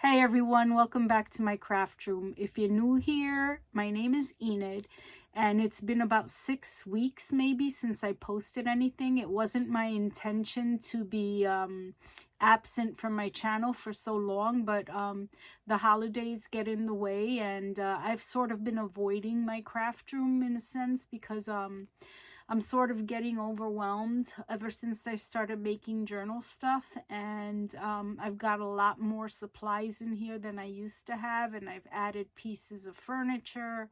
Hey everyone, welcome back to my craft room. If you're new here, my name is Enid, and it's been about 6 weeks maybe since I posted anything. It wasn't my intention to be absent from my channel for so long, but the holidays get in the way, and I've sort of been avoiding my craft room in a sense because I'm sort of getting overwhelmed ever since I started making journal stuff, and I've got a lot more supplies in here than I used to have, and I've added pieces of furniture,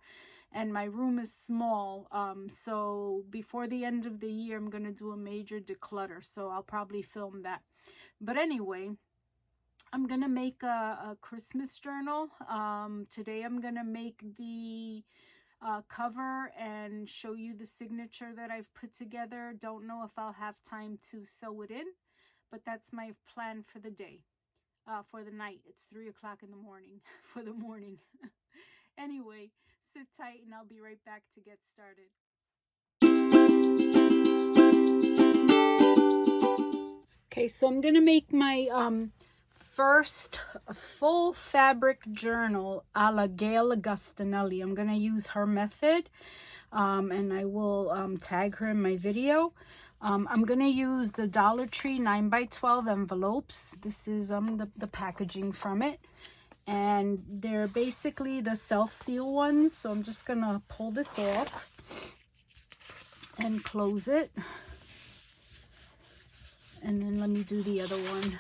and my room is small, so before the end of the year I'm going to do a major declutter, so I'll probably film that. But anyway, I'm going to make a Christmas journal. Today I'm going to make the cover and show you the signature that I've put together. Don't know if I'll have time to sew it in, but that's my plan for the day, for the night. It's 3 o'clock in the morning for the morning. Anyway, sit tight and I'll be right back to get started. Okay, so I'm gonna make my first full fabric journal a la Gail Agostinelli. I'm going to use her method, and I will tag her in my video. I'm going to use the Dollar Tree 9x12 envelopes. This is the packaging from it, and they're basically the self-seal ones. So I'm just going to pull this off and close it, and then let me do the other one.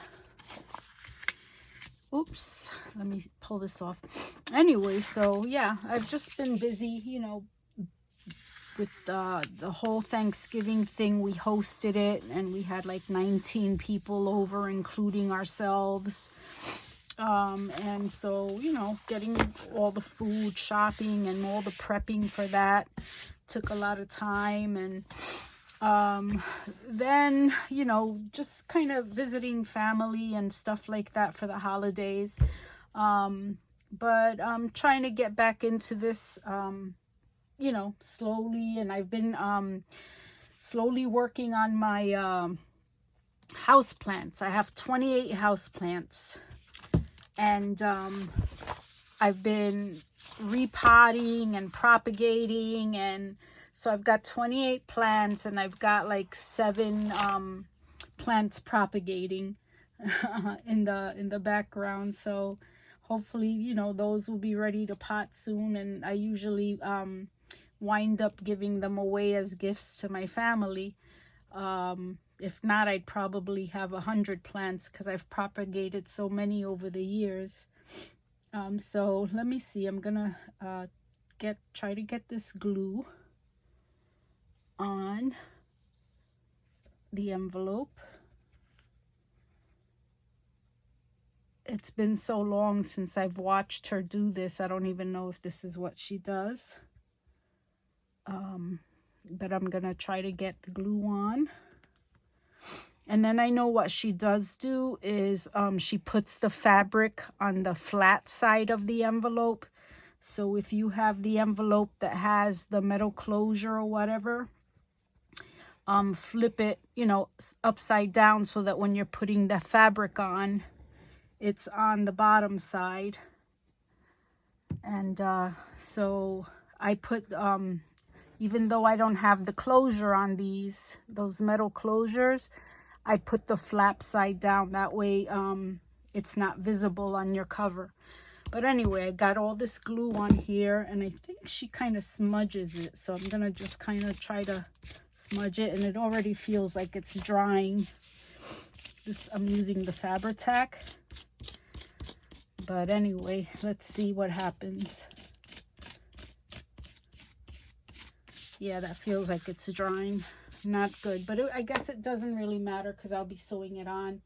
Oops, let me pull this off. Anyway, so yeah, I've just been busy, you know, with the whole Thanksgiving thing. We hosted it, and we had like 19 people over, including ourselves. And so, you know, getting all the food, shopping, and all the prepping for that took a lot of time. And then, you know, just kind of visiting family and stuff like that for the holidays. But I'm trying to get back into this, you know, slowly. And I've been slowly working on my house plants. I have 28 house plants, and I've been repotting and propagating, and so I've got 28 plants, and I've got like 7 plants propagating in the background. So hopefully, you know, those will be ready to pot soon. And I usually wind up giving them away as gifts to my family. If not, I'd probably have 100 plants because I've propagated so many over the years. So let me see. I'm gonna try to get this glue on the envelope. It's been so long since I've watched her do this. I don't even know if this is what she does. But I'm gonna try to get the glue on. And then I know what she does do is she puts the fabric on the flat side of the envelope. So if you have the envelope that has the metal closure or whatever, flip it, you know, upside down so that when you're putting the fabric on, it's on the bottom side. And so I put, even though I don't have the closure on those metal closures, I put the flap side down. That way it's not visible on your cover. But anyway, I got all this glue on here, and I think she kind of smudges it. So I'm going to just kind of try to smudge it, and it already feels like it's drying. I'm using the Fabri-Tac. But anyway, let's see what happens. Yeah, that feels like it's drying. Not good, but I guess it doesn't really matter because I'll be sewing it on.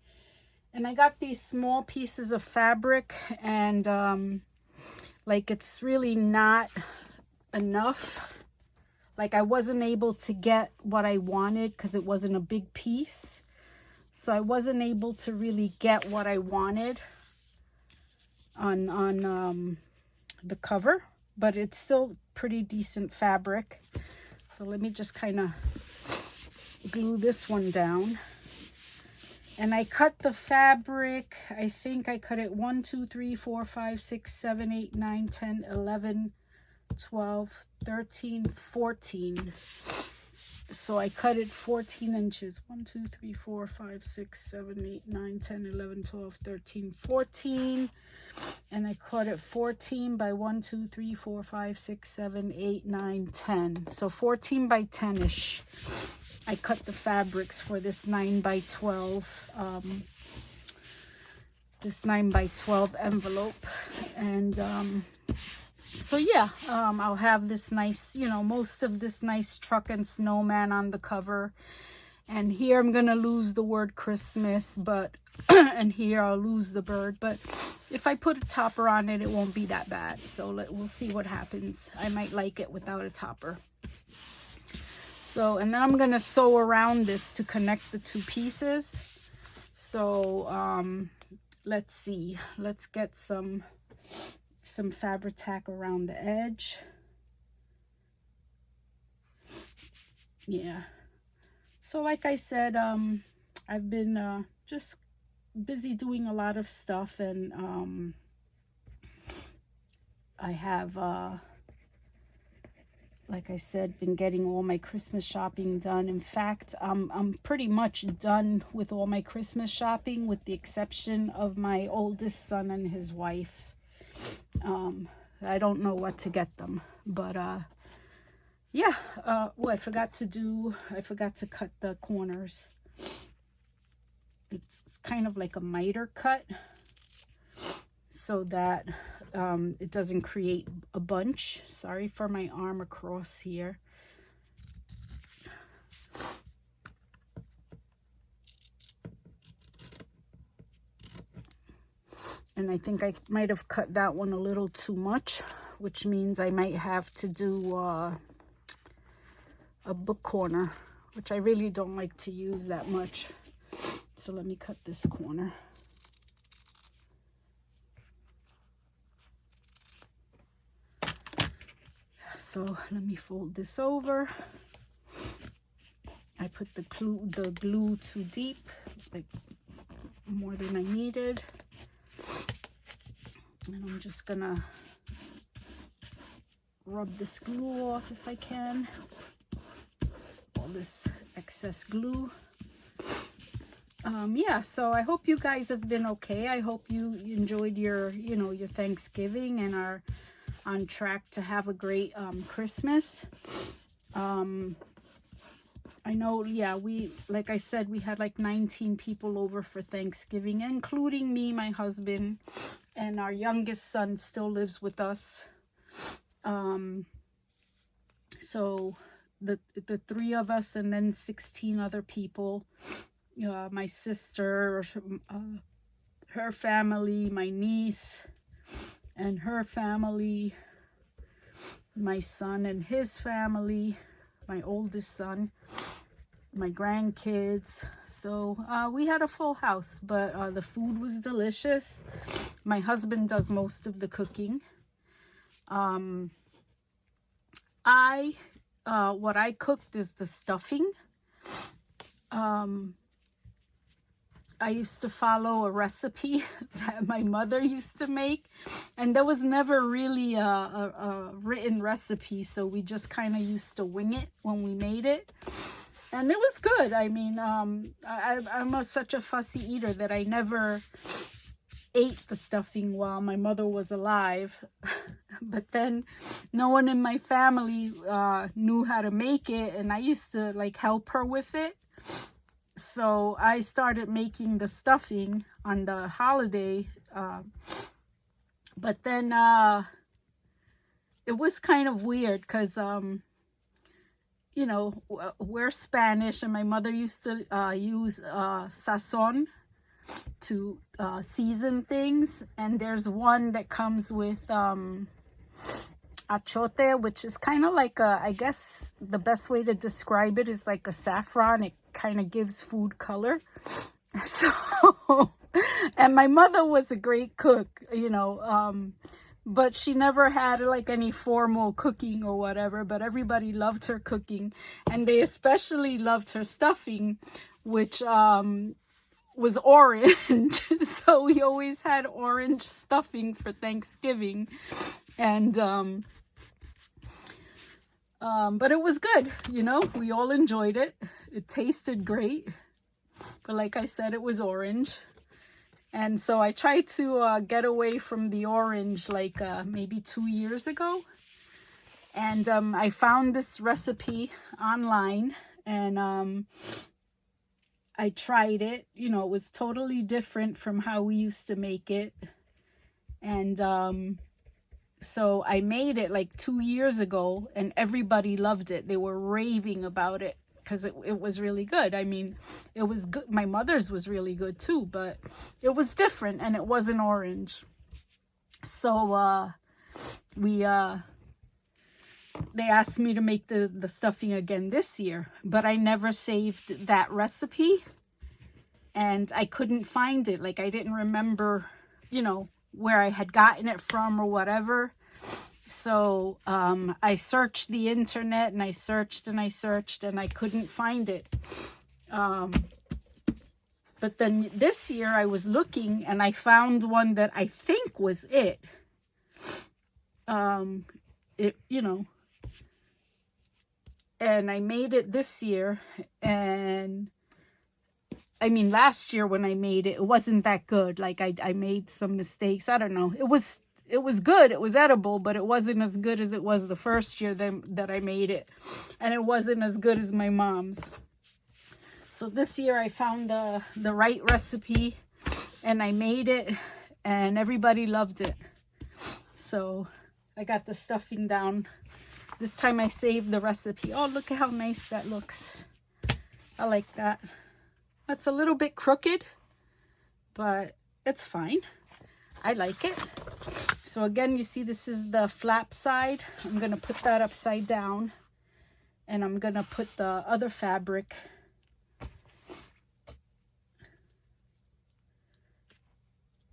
And I got these small pieces of fabric, and like it's really not enough. Like I wasn't able to get what I wanted because it wasn't a big piece. So I wasn't able to really get what I wanted on the cover, but it's still pretty decent fabric. So let me just kind of glue this one down. And I cut the fabric, I think I cut it 1, 2, 3, 4, 5, 6, 7, 8, 9, 10, 11, 12, 13, 14. So I cut it 14 inches. 1, 2, 3, 4, 5, 6, 7, 8, 9, 10, 11, 12, 13, 14. And I cut it 14 by 1, 2, 3, 4, 5, 6, 7, 8, 9, 10. So 14 by 10-ish. I cut the fabrics for this 9 by 12 envelope. And so yeah, I'll have this nice, you know, most of this nice truck and snowman on the cover. And here I'm gonna lose the word Christmas, but and here I'll lose the bird. But if I put a topper on it, it won't be that bad. So we'll see what happens. I might like it without a topper. So, and then I'm gonna sew around this to connect the two pieces. So let's see. Let's get some fabric tack around the edge. Yeah. So like I said, I've been just busy doing a lot of stuff, and I have like I said, been getting all my Christmas shopping done. In fact, I'm pretty much done with all my Christmas shopping, with the exception of my oldest son and his wife. I don't know what to get them, but yeah. I forgot to cut the corners. It's kind of like a miter cut, so that it doesn't create a bunch. Sorry for my arm across here. And I think I might have cut that one a little too much, which means I might have to do a book corner, which I really don't like to use that much. So let me cut this corner. So let me fold this over. I put the glue too deep, like more than I needed. And I'm just gonna rub this glue off if I can. All this excess glue. Yeah, so I hope you guys have been okay. I hope you enjoyed your Thanksgiving and are on track to have a great Christmas. I know, yeah, like I said, we had like 19 people over for Thanksgiving, including me, my husband, and our youngest son still lives with us. So the three of us, and then 16 other people. My sister, her family, my niece and her family, my son and his family, my oldest son, my grandkids. So we had a full house, but the food was delicious. My husband does most of the cooking. What I cooked is the stuffing. I used to follow a recipe that my mother used to make, and there was never really a written recipe, so we just kind of used to wing it when we made it, and it was good. I mean, I'm such a fussy eater that I never ate the stuffing while my mother was alive, but then no one in my family knew how to make it, and I used to like help her with it. So I started making the stuffing on the holiday, but then it was kind of weird because, you know, we're Spanish, and my mother used to use sazon to season things, and there's one that comes with achote, which is kind of like I guess the best way to describe it is like a saffron. It kind of gives food color. So, and my mother was a great cook, you know, but she never had like any formal cooking or whatever, but everybody loved her cooking, and they especially loved her stuffing, which was orange. So we always had orange stuffing for Thanksgiving. And but it was good, you know, we all enjoyed it. It tasted great, but like I said, it was orange. And so I tried to get away from the orange like maybe 2 years ago. And I found this recipe online, and I tried it. You know, it was totally different from how we used to make it. And so I made it like 2 years ago, and everybody loved it. They were raving about it because it was really good. I mean, it was good. My mother's was really good too, but it was different, and it wasn't orange. So they asked me to make the stuffing again this year, but I never saved that recipe, and I couldn't find it. Like, I didn't remember, you know, where I had gotten it from or whatever. So I searched the internet, and I searched and I searched, and I couldn't find it. But then this year I was looking, and I found one that I think was it. You know, and I made it this year. And I mean, last year when I made it, it wasn't that good. Like, I made some mistakes. I don't know. It was good. It was edible, but it wasn't as good as it was the first year that I made it. And it wasn't as good as my mom's. So this year I found the right recipe, and I made it, and everybody loved it. So I got the stuffing down. This time I saved the recipe. Oh, look at how nice that looks. I like that. That's a little bit crooked, but it's fine. I like it. So again, you see this is the flap side. I'm going to put that upside down, and I'm going to put the other fabric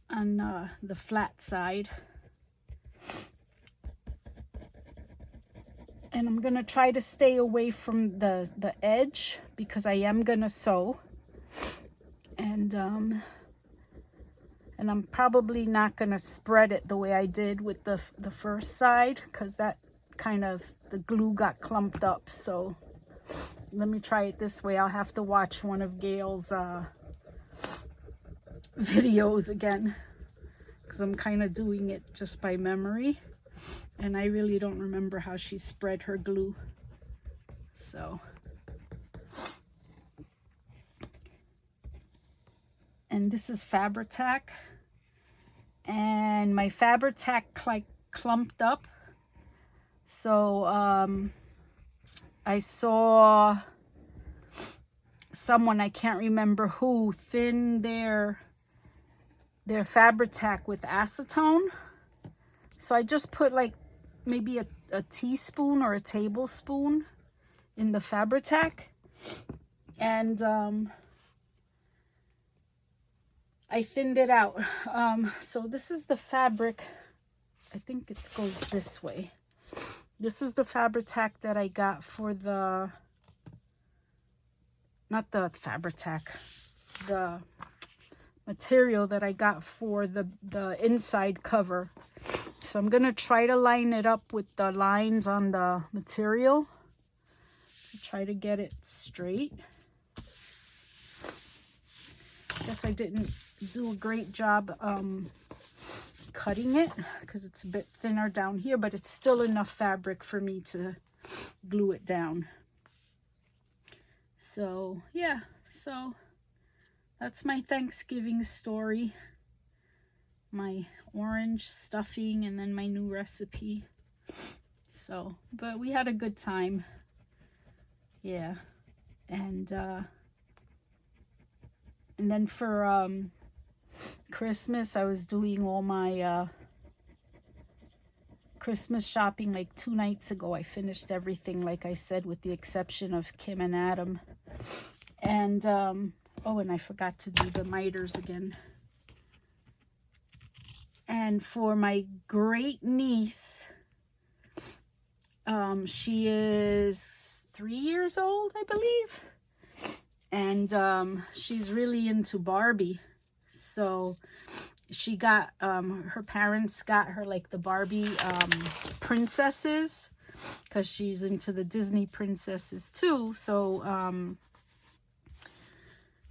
on the flat side. And I'm going to try to stay away from the edge, because I am going to sew. And I'm probably not going to spread it the way I did with the first side, because that kind of, the glue got clumped up. So let me try it this way. I'll have to watch one of Gail's videos again, because I'm kind of doing it just by memory. And I really don't remember how she spread her glue. So. And this is Fabri-Tac. And my Fabri-Tac like clumped up. So I saw someone, I can't remember who, thin their Fabri-Tac with acetone. So I just put like maybe a teaspoon or a tablespoon in the Fabri-Tac, and I thinned it out. So this is the fabric. I think it goes this way. This is the Fabri-Tac that I got for the, not the Fabri-Tac, the material that I got for the inside cover. So I'm going to try to line it up with the lines on the material to try to get it straight. I guess I didn't do a great job cutting it, because it's a bit thinner down here, but it's still enough fabric for me to glue it down. So yeah, so that's my Thanksgiving story. My orange stuffing, and then my new recipe. So, but we had a good time. Yeah. And then for Christmas, I was doing all my Christmas shopping like 2 nights ago. I finished everything, like I said, with the exception of Kim and Adam. And oh, and I forgot to do the miters again. And for my great niece, she is 3 years old, I believe. And she's really into Barbie. So she got, her parents got her like the Barbie princesses, because she's into the Disney princesses too. So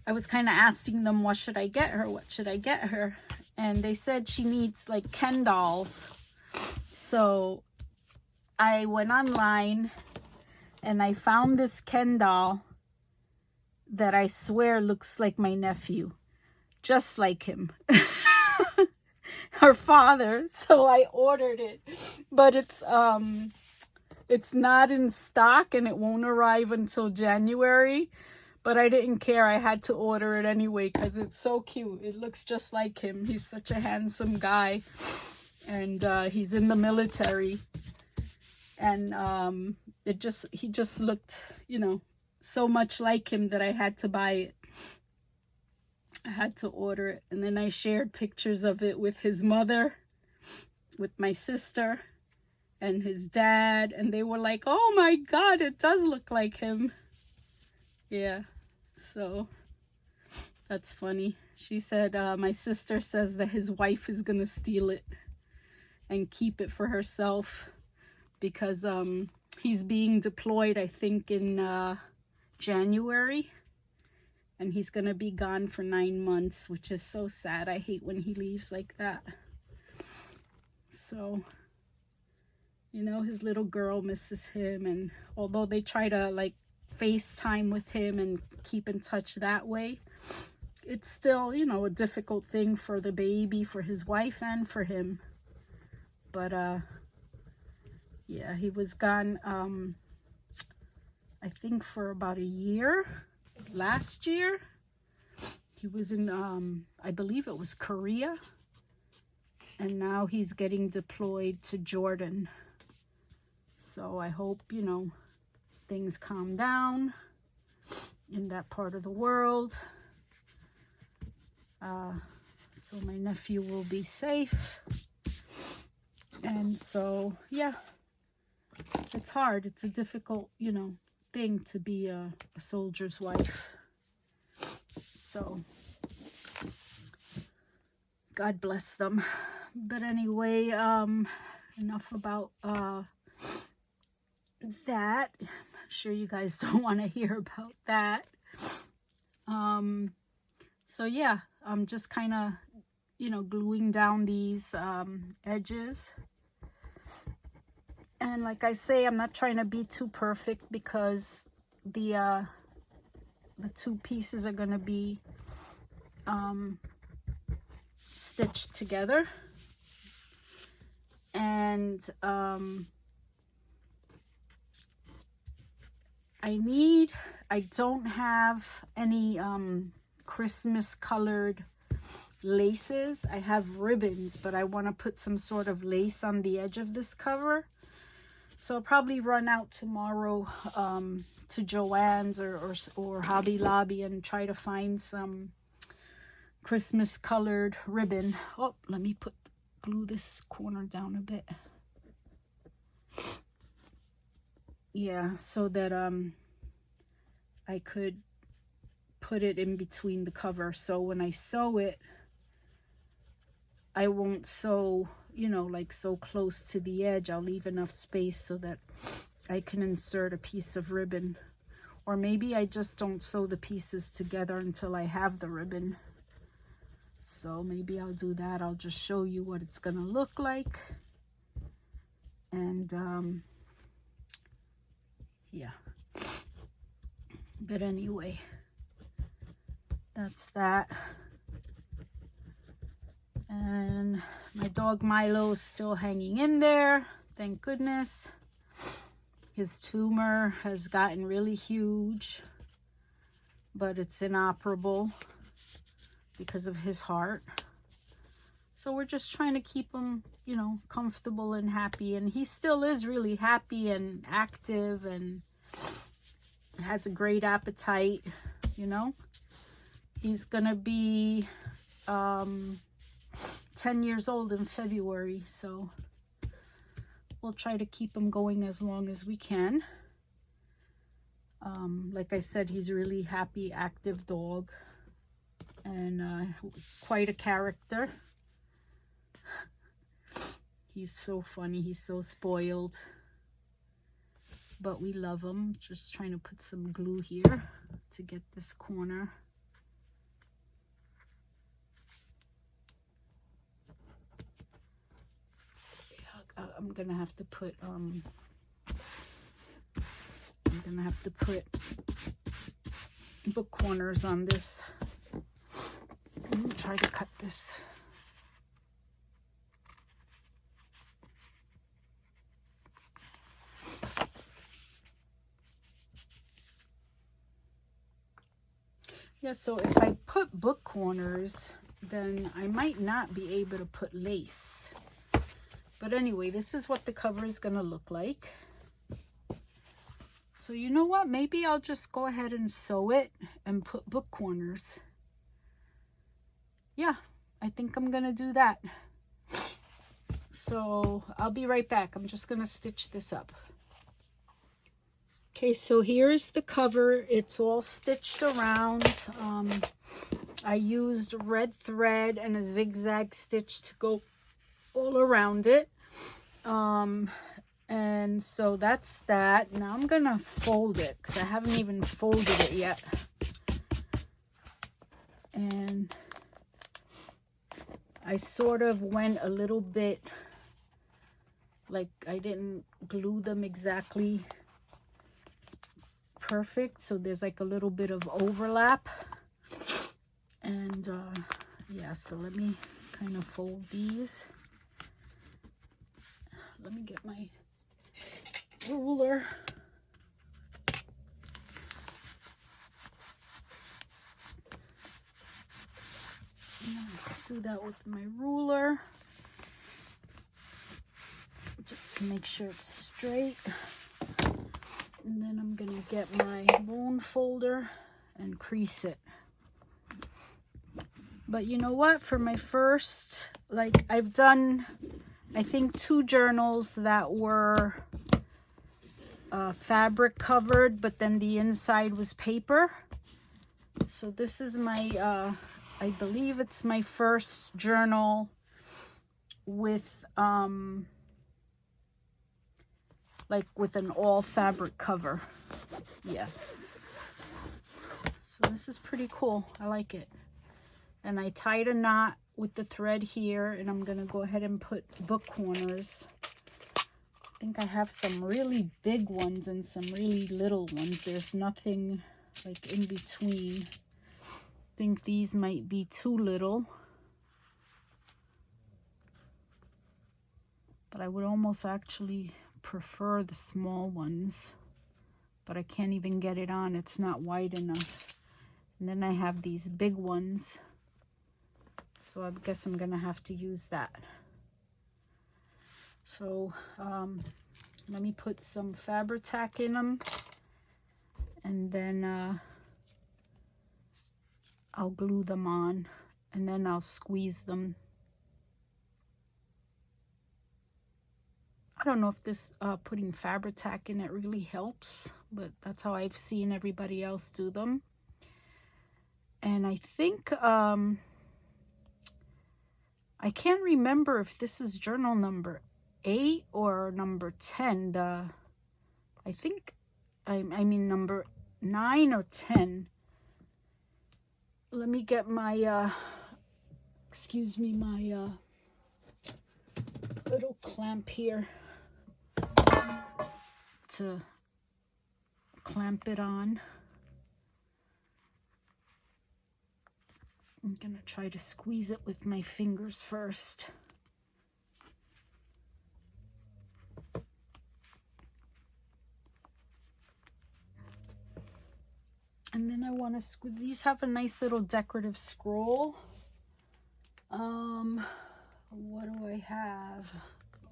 I was kind of asking them, what should I get her? What should I get her? And they said she needs like Ken dolls. So I went online and I found this Ken doll that I swear looks like my nephew, just like him. Her father. So I ordered it, but it's not in stock and it won't arrive until January. But I didn't care. I had to order it anyway because it's so cute. It looks just like him. He's such a handsome guy. And he's in the military. And he just looked, you know, so much like him that I had to buy it. I had to order it. And then I shared pictures of it with his mother, with my sister, and his dad. And they were like, oh my God, it does look like him. Yeah. So that's funny. She said, my sister says that his wife is gonna steal it and keep it for herself because he's being deployed, I think, in January, and he's gonna be gone for 9 months, which is so sad. I hate when he leaves like that. So, you know, his little girl misses him, and although they try to like FaceTime with him and keep in touch that way, it's still, you know, a difficult thing for the baby, for his wife, and for him. But yeah, he was gone I think for about a year. Last year he was in I believe it was Korea, and now he's getting deployed to Jordan. So I hope, you know, things calm down in that part of the world, so my nephew will be safe. And so, yeah, it's hard. It's a difficult, you know, thing to be a soldier's wife. So God bless them. But anyway, enough about that. I'm sure you guys don't want to hear about that. So yeah, I'm just kind of, you know, gluing down these edges. And like I say, I'm not trying to be too perfect because the two pieces are going to be stitched together. And I don't have any Christmas colored laces. I have ribbons, but I want to put some sort of lace on the edge of this cover. So I'll probably run out tomorrow to Joann's or Hobby Lobby and try to find some Christmas colored ribbon. Oh, let me glue this corner down a bit. Yeah, so that I could put it in between the cover. So when I sew it, I won't sew, you know, like so close to the edge. I'll leave enough space so that I can insert a piece of ribbon. Or maybe I just don't sew the pieces together until I have the ribbon. So maybe I'll do that. I'll just show you what it's gonna look like. And yeah. But anyway, that's that. And my dog Milo is still hanging in there, thank goodness. His tumor has gotten really huge, but it's inoperable because of his heart. So we're just trying to keep him, you know, comfortable and happy. And he still is really happy and active and has a great appetite, you know. He's gonna be 10 years old in February, so we'll try to keep him going as long as we can. Like I said, he's a really happy, active dog, and quite a character. He's so funny. He's so spoiled, but we love him. Just trying to put some glue here to get this corner. I'm gonna have to put book corners on this. Let me try to cut this. Yeah, so if I put book corners, then I might not be able to put lace. But anyway, this is what the cover is going to look like. So you know what? Maybe I'll just go ahead and sew it and put book corners. Yeah, I think I'm going to do that. So I'll be right back. I'm just going to stitch this up. Okay, so here's the cover. It's all stitched around. I used red thread and a zigzag stitch to go all around it. And so that's that. Now I'm gonna fold it because I haven't even folded it yet. And I sort of went a little bit, like I didn't glue them exactly perfect, so there's like a little bit of overlap. And yeah, so let me kind of fold these. Let me get my ruler. Do that with my ruler just to make sure it's straight. And then I'm gonna get my bone folder and crease it. But you know what? For my first, like I've done, I think 2 journals that were fabric covered, but then the inside was paper. So this is my, I believe it's my first journal with, like with an all fabric cover. Yes. So this is pretty cool. I like it. And I tied a knot with the thread here, and I'm gonna go ahead and put book corners. I think I have some really big ones and some really little ones. There's nothing like in between. I think these might be too little. But I would almost actually prefer the small ones. But I can't even get it on. It's not wide enough. And then I have these big ones. So I guess I'm gonna have to use that. So let me put some Fabri-Tac in them, and then I'll glue them on, and then I'll squeeze them. I don't know if this putting Fabri-Tac in it really helps, but that's how I've seen everybody else do them. And I think I can't remember if this is journal number 8 or number 10. I think, I mean number 9 or 10. Let me get my, excuse me, my little clamp here to clamp it on. I'm gonna try to squeeze it with my fingers first. And then I want to squeeze. These have a nice little decorative scroll. What do I have?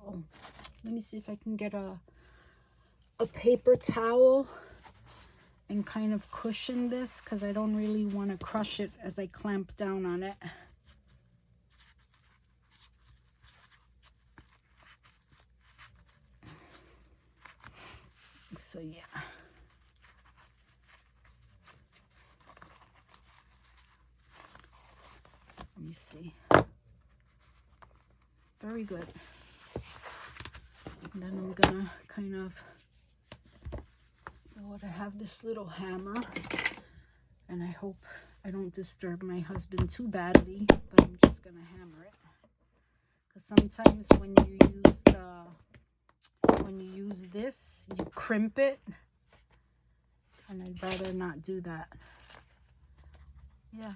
Oh, let me see if I can get a paper towel and kind of cushion this, because I don't really want to crush it as I clamp down on it. So yeah. me see. Very good. And then I'm gonna kind of, I have this little hammer, and I hope I don't disturb my husband too badly, but I'm just gonna hammer it. Because sometimes when you use this, you crimp it, and I'd rather not do that. Yeah.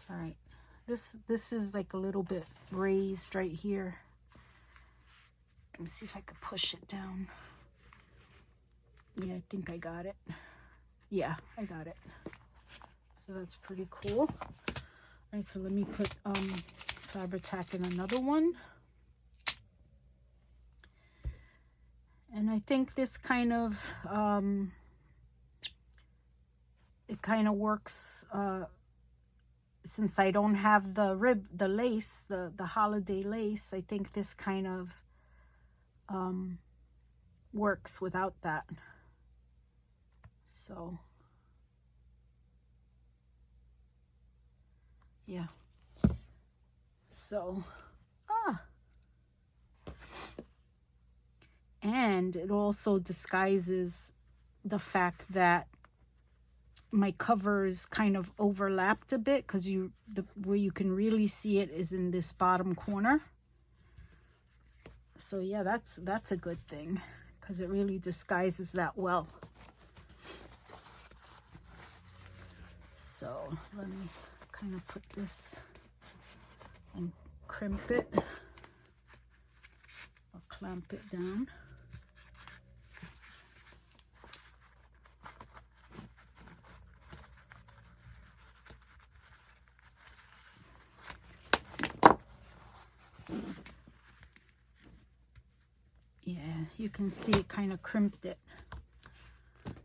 All right. This is like a little bit raised right here. Let me see if I could push it down. Yeah, I think I got it. Yeah, I got it. So that's pretty cool. All right, so let me put Fabri-Tac in another one. And I think this kind of, it kind of works, since I don't have the lace, the holiday lace, I think this kind of works without that. So, yeah. So, and it also disguises the fact that my cover is kind of overlapped a bit, because where you can really see it is in this bottom corner. So yeah, that's a good thing, because it really disguises that well. So let me kind of put this and crimp it or clamp it down. Yeah, you can see it kind of crimped it.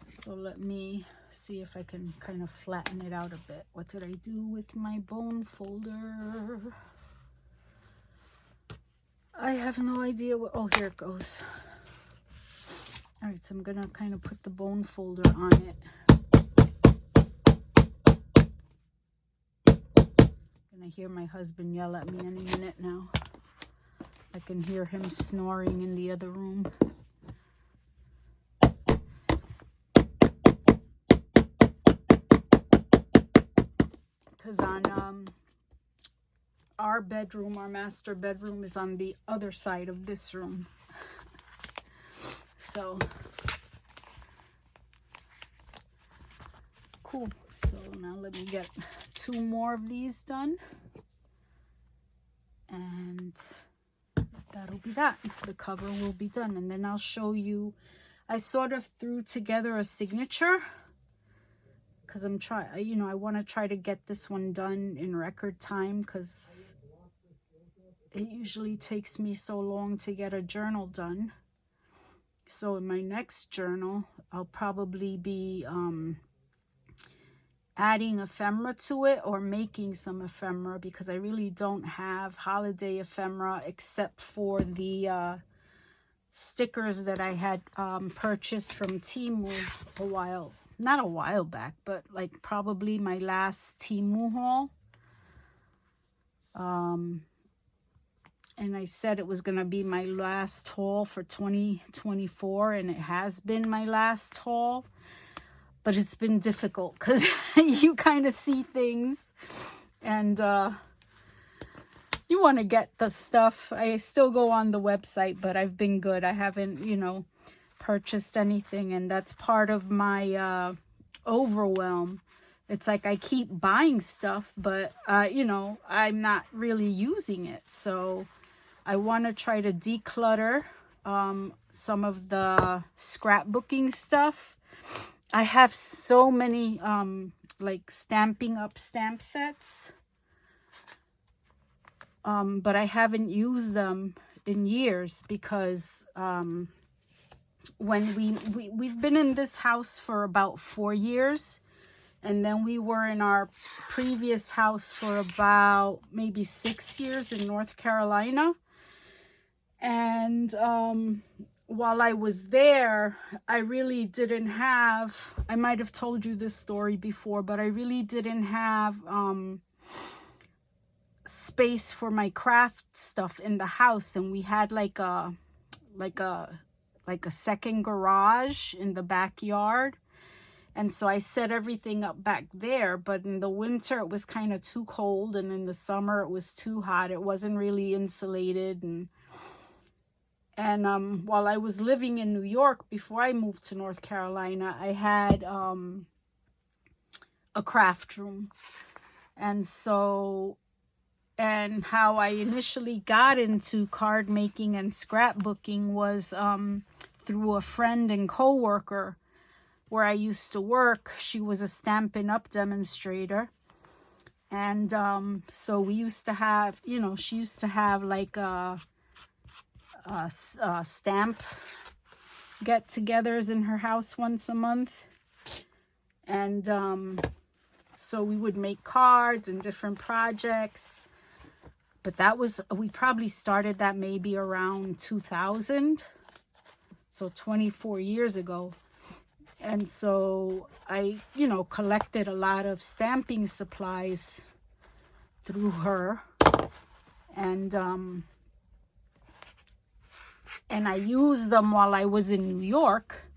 So let me see if I can kind of flatten it out a bit. What did I do with my bone folder? I have no idea what, oh, here it goes. All right, so I'm gonna kind of put the bone folder on it. Gonna hear my husband yell at me any minute now. I can hear him snoring in the other room. Because on our bedroom, our master bedroom is on the other side of this room. So, cool. So now let me get 2 more of these done. And that'll be that. The cover will be done. And then I'll show you, I sort of threw together a signature, because I'm trying, I want to try to get this one done in record time, because it usually takes me so long to get a journal done. So in my next journal, I'll probably be adding ephemera to it, or making some ephemera, because I really don't have holiday ephemera except for the stickers that I had purchased from Temu not a while back, but like probably my last Temu haul. And I said it was going to be my last haul for 2024, and it has been my last haul. But it's been difficult, because you kind of see things, and you want to get the stuff. I still go on the website, but I've been good. I haven't, purchased anything, and that's part of my overwhelm. It's like I keep buying stuff, but, I'm not really using it. So I want to try to declutter some of the scrapbooking stuff. I have so many like Stampin' Up stamp sets, but I haven't used them in years, because when we've been in this house for about 4 years, and then we were in our previous house for about maybe 6 years in North Carolina. And while I was there, I really didn't have, I might have told you this story before, but I really didn't have space for my craft stuff in the house. And we had like a second garage in the backyard. And so I set everything up back there, but in the winter it was kind of too cold, and in the summer it was too hot. It wasn't really insulated. And while I was living in New York, before I moved to North Carolina, I had a craft room. And so, and how I initially got into card making and scrapbooking was through a friend and co-worker where I used to work. She was a Stampin' Up! Demonstrator. And so we used to have, you know, she used to have like a stamp get-togethers in her house once a month. And so we would make cards and different projects. But that was, we probably started that maybe around 2000. So 24 years ago. And so I, you know, collected a lot of stamping supplies through her. And I used them while I was in New York.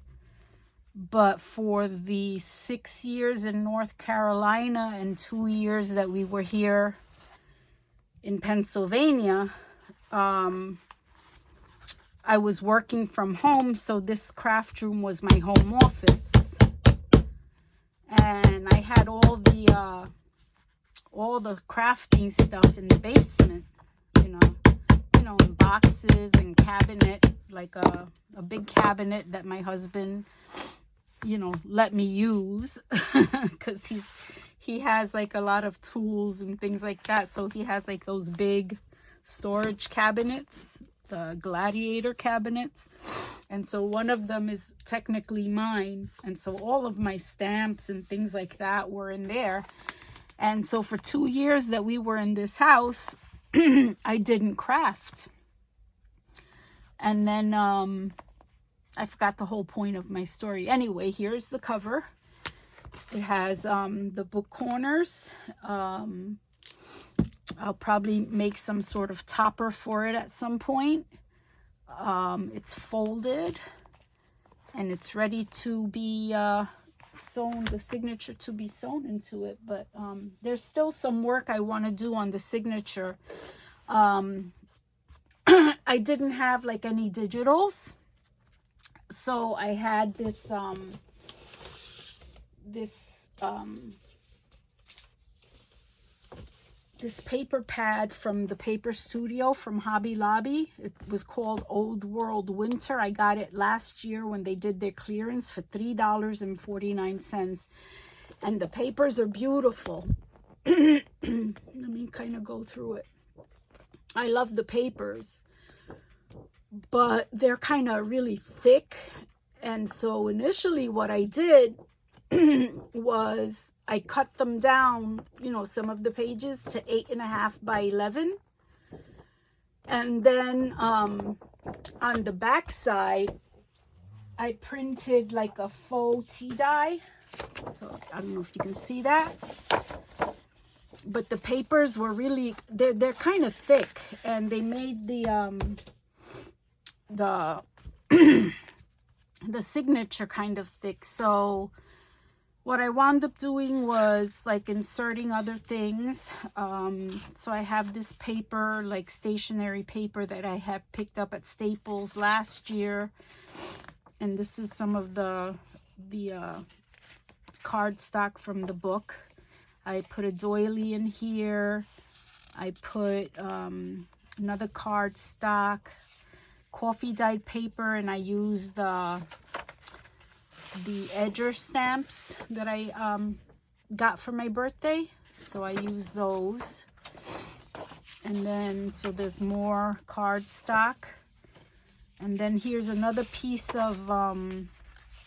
But for the 6 years in North Carolina and 2 years that we were here in Pennsylvania, I was working from home, so this craft room was my home office. And I had all the crafting stuff in the basement, you know, in boxes and cabinet, like a big cabinet that my husband, you know, let me use because he has like a lot of tools and things like that. So he has like those big storage cabinets, the gladiator cabinets. And so one of them is technically mine. And so all of my stamps and things like that were in there. And so for 2 years that we were in this house, I didn't craft. And then I forgot the whole point of my story. Anyway, here's the cover. It has the book corners. I'll probably make some sort of topper for it at some point. It's folded and it's ready to be sewn, the signature to be sewn into it. But there's still some work I want to do on the signature. I didn't have like any digitals. So I had this this paper pad from the paper studio from Hobby Lobby. It was called Old World Winter. I got it last year when they did their clearance for $3.49. And the papers are beautiful. Let me kind of go through it. I love the papers, but they're kind of really thick. And so initially what I did was I cut them down, you know, some of the pages to 8.5 by 11. And then on the back side, I printed like a faux tea dye. So I don't know if you can see that. But the papers were really, they're kind of thick, and they made the signature kind of thick. So what I wound up doing was like inserting other things. So I have this paper, like stationery paper that I had picked up at Staples last year. And this is some of the cardstock from the book. I put a doily in here. I put another cardstock, coffee dyed paper, and I used the edger stamps that I got for my birthday. So I used those. And then, so there's more cardstock. And then here's another piece of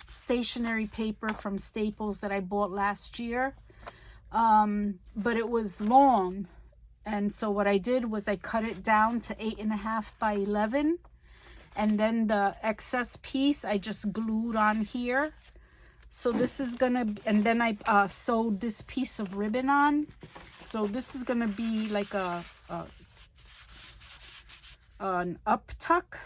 stationery paper from Staples that I bought last year. But it was long. And so what I did was I cut it down to 8.5 by 11. and then the excess piece I just glued on here. So this is gonna, and then I sewed this piece of ribbon on. So this is gonna be like an up tuck.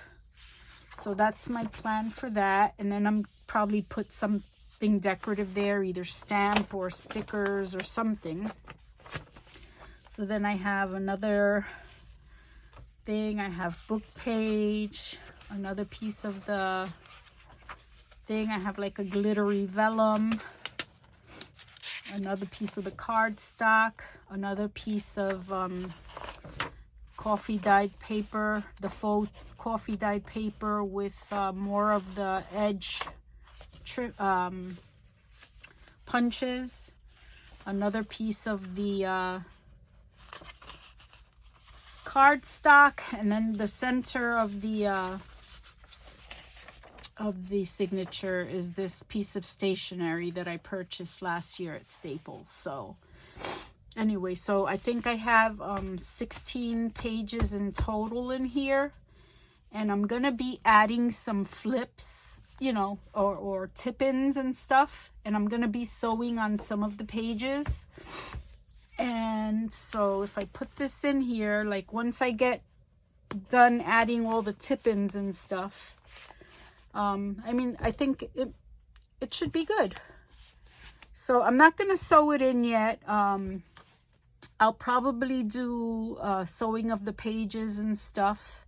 So that's my plan for that. And then I'm probably put something decorative there, either stamp or stickers or something. So then I have another thing. I have book page, another piece of the thing. I have like a glittery vellum, another piece of the cardstock, another piece of coffee dyed paper, the faux coffee dyed paper with more of the edge punches, another piece of the cardstock, and then the center of the signature is this piece of stationery that I purchased last year at Staples. So anyway, so I think I have 16 pages in total in here, and I'm gonna be adding some flips, you know, or tip-ins and stuff, and I'm gonna be sewing on some of the pages. And so if I put this in here, like once I get done adding all the tip-ins and stuff, I mean, I think it should be good. So I'm not gonna sew it in yet. I'll probably do sewing of the pages and stuff,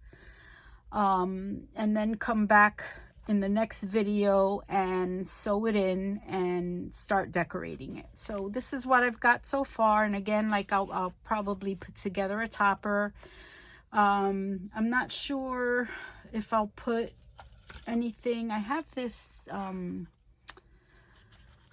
and then come back in the next video and sew it in and start decorating it. So this is what I've got so far. And again, like I'll probably put together a topper. I'm not sure if I'll put anything. I have this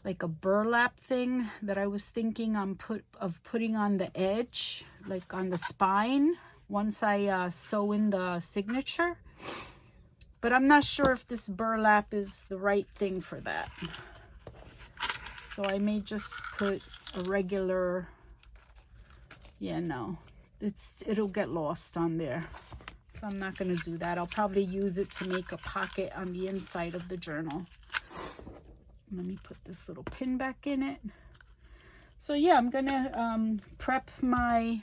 like a burlap thing that I was thinking of putting on the edge, like on the spine, once I sew in the signature. But I'm not sure if this burlap is the right thing for that. So I may just put a regular, yeah, no, it'll get lost on there. So I'm not going to do that. I'll probably use it to make a pocket on the inside of the journal. Let me put this little pin back in it. So yeah, I'm going to prep my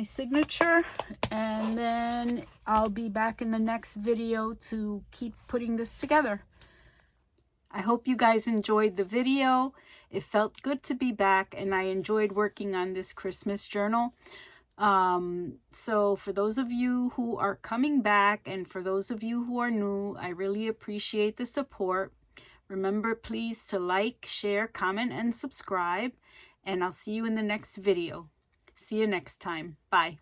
signature, and then I'll be back in the next video to keep putting this together. I hope you guys enjoyed the video. It felt good to be back, and I enjoyed working on this Christmas journal. So for those of you who are coming back, and for those of you who are new, I really appreciate the support. Remember, please, to like, share, comment, and subscribe, and I'll see you in the next video. See you next time. Bye.